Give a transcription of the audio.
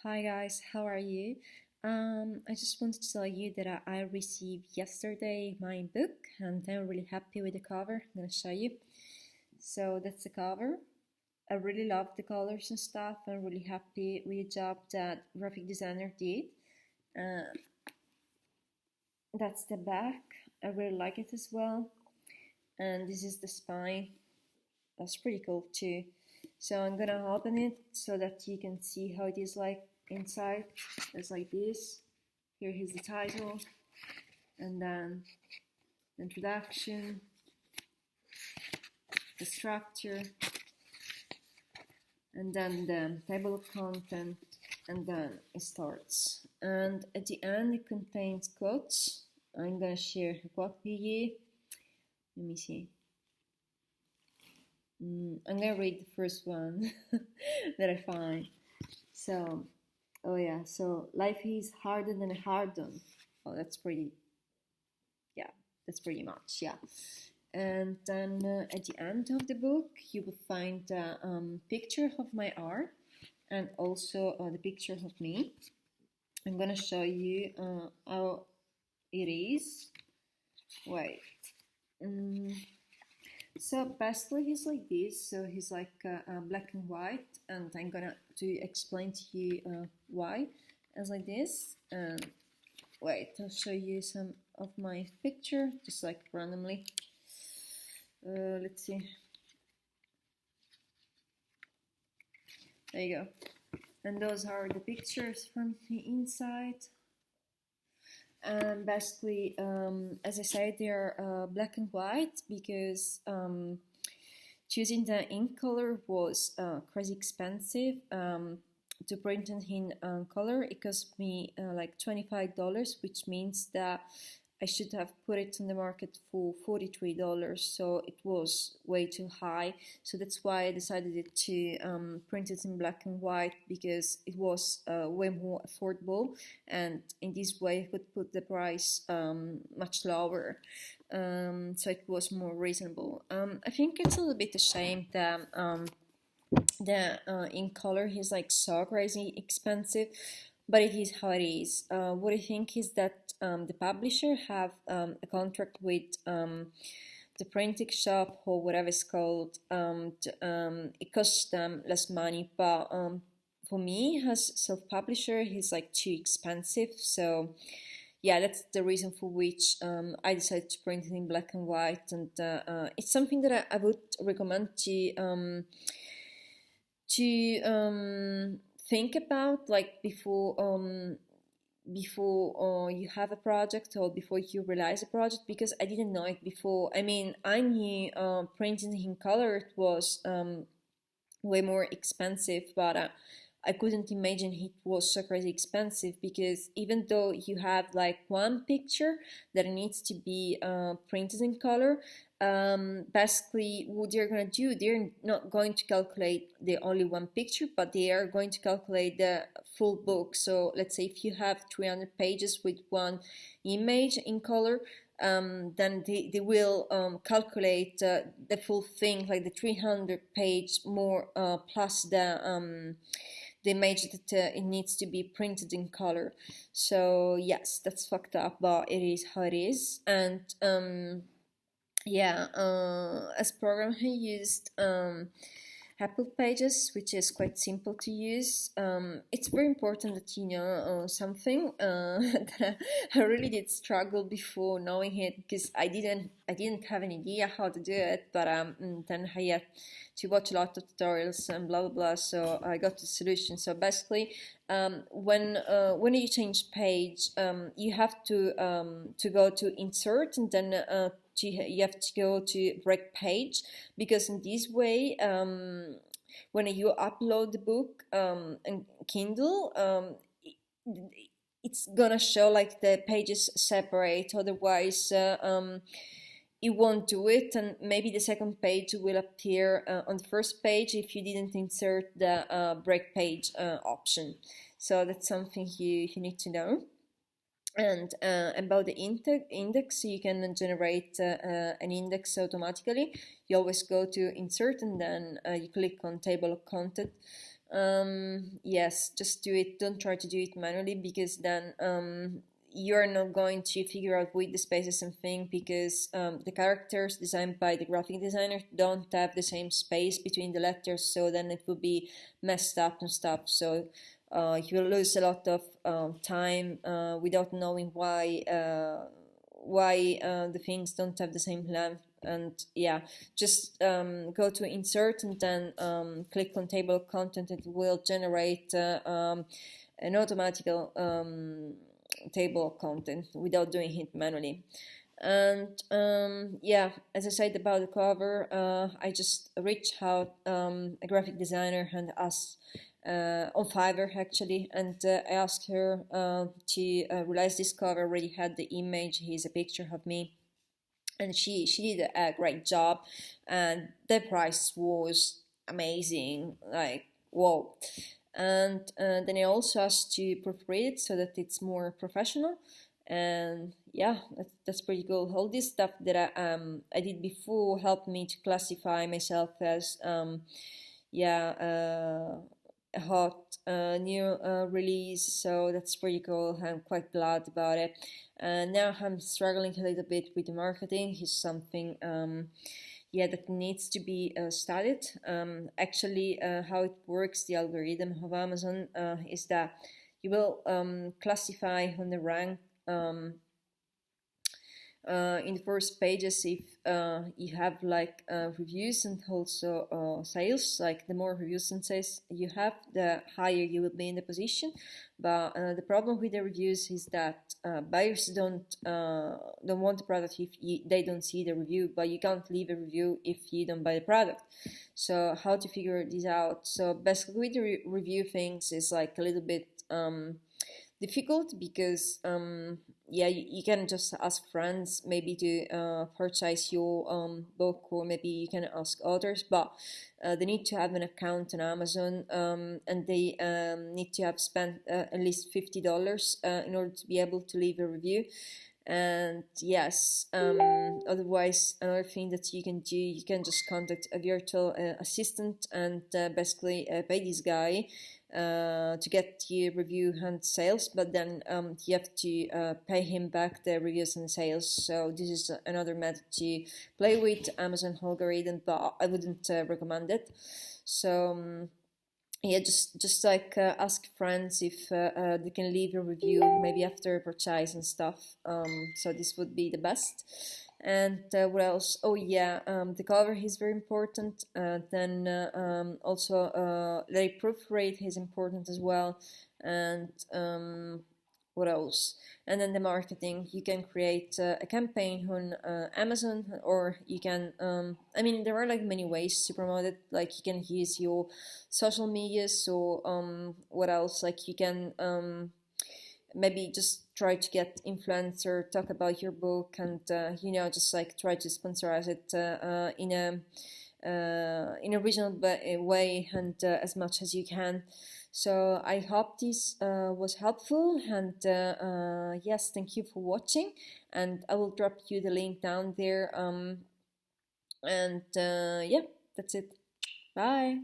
Hi guys, how are you? I just wanted to tell you that I received yesterday my book and I'm really happy with the cover. I'm gonna show you. So that's the cover. I really love the colors and stuff. I'm really happy with the job that graphic designer did. Uh, that's the back. I really like it as well. And this is the spine. That's pretty cool too. So I'm gonna open it so that you can see how it is like inside. It's like this. Here is the title, and then the introduction, the structure, and then the table of content, and then it starts. And at the end, it contains quotes. I'm gonna share a quote with you. Let me see. I'm gonna read the first one that I find. So, oh yeah, so life is harder than a hard on. Oh, yeah, that's pretty much, yeah. And then at the end of the book, you will find a picture of my art and also the picture of me. I'm gonna show you how it is. Wait. Um, so basically, he's like this. So he's like black and white, and I'm gonna to explain to you why it's like this. And wait, I'll show you some of my picture, just like randomly. Let's see. There you go. And those are the pictures from the inside. And basically, as I said, they're black and white because choosing the ink color was crazy expensive. To print it in color, it cost me like $25, which means that I should have put it on the market for $43, so it was way too high. So that's why I decided to print it in black and white because it was way more affordable, and in this way I could put the price much lower. So it was more reasonable. I think it's a little bit a shame that the ink color is like so crazy expensive, but it is how it is. What I think is that the publisher have a contract with the printing shop or whatever it's called. It costs them less money, but for me as self-publisher, it's like too expensive. So yeah, that's the reason for which I decided to print it in black and white, and it's something that I would recommend to think about, like before you have a project or before you realize a project, because I didn't know it before. I mean, I knew printing in color was way more expensive, but I couldn't imagine it was so crazy expensive, because even though you have like one picture that needs to be printed in color, basically what they're going to do, they're not going to calculate the only one picture, but they are going to calculate the full book. So let's say if you have 300 pages with one image in color, then they will calculate the full thing, like the 300 page more plus the image that it needs to be printed in color. So yes, that's fucked up, but it is how it is. And yeah, as program I used Apple Pages, which is quite simple to use. It's very important that you know something that I really did struggle before knowing it, because I didn't have an idea how to do it, but then I had to watch a lot of tutorials and blah blah blah. So I got the solution. So basically, when you change page, you have to go to insert, and then you have to go to break page, because in this way, when you upload the book in Kindle, it's gonna show like the pages separate. Otherwise, it won't do it, and maybe the second page will appear on the first page if you didn't insert the break page option. So that's something you need to know. And about the index, you can generate an index automatically. You always go to insert, and then you click on table of content, Yes, just do it. Don't try to do it manually, because then you're not going to figure out with the spaces and thing, because the characters designed by the graphic designer don't have the same space between the letters, so then it will be messed up and stuff. So you will lose a lot of time without knowing why the things don't have the same length. And yeah, just go to insert and then click on table of content. It will generate an automatic table of content without doing it manually. And yeah, as I said about the cover, I just reached out a graphic designer and asked on Fiverr actually, and I asked her to realize this cover. Already had the image. Here's a picture of me, and she did a great job, and the price was amazing, like whoa. And then I also asked to proofread it so that it's more professional. And yeah, that's pretty cool. All this stuff that I did before helped me to classify myself as yeah, a hot new release, so that's pretty cool. I'm quite glad about it. Now I'm struggling a little bit with the marketing. It's something yeah, that needs to be studied. Actually, how it works, the algorithm of Amazon is that you will classify on the rank um, in the first pages if you have like reviews and also sales. Like the more reviews and sales you have, the higher you will be in the position. But the problem with the reviews is that buyers don't want the product if they don't see the review, but you can't leave a review if you don't buy the product. So how to figure this out? So basically with the review things is like a little bit difficult, because yeah, you can just ask friends maybe to purchase your book, or maybe you can ask others, but they need to have an account on Amazon, and they need to have spent at least $50 in order to be able to leave a review. And yes, otherwise, another thing that you can do, you can just contact a virtual assistant and basically pay this guy to get your review and sales, but then you have to pay him back the reviews and sales. So this is another method to play with Amazon algorithm, but I wouldn't recommend it. So yeah, just like ask friends if they can leave a review maybe after purchase and stuff. So this would be the best. And what else? Oh yeah, the cover is very important. Then also the proofread is important as well. And what else? And then the marketing. You can create a campaign on Amazon, or you can. I mean, there are like many ways to promote it. Like you can use your social media. So what else? Like you can maybe just try to get influencer talk about your book, and just like try to sponsorize it in a regional way, and as much as you can. So I hope this was helpful, and yes, thank you for watching, and I will drop you the link down there, and yeah, that's it. Bye.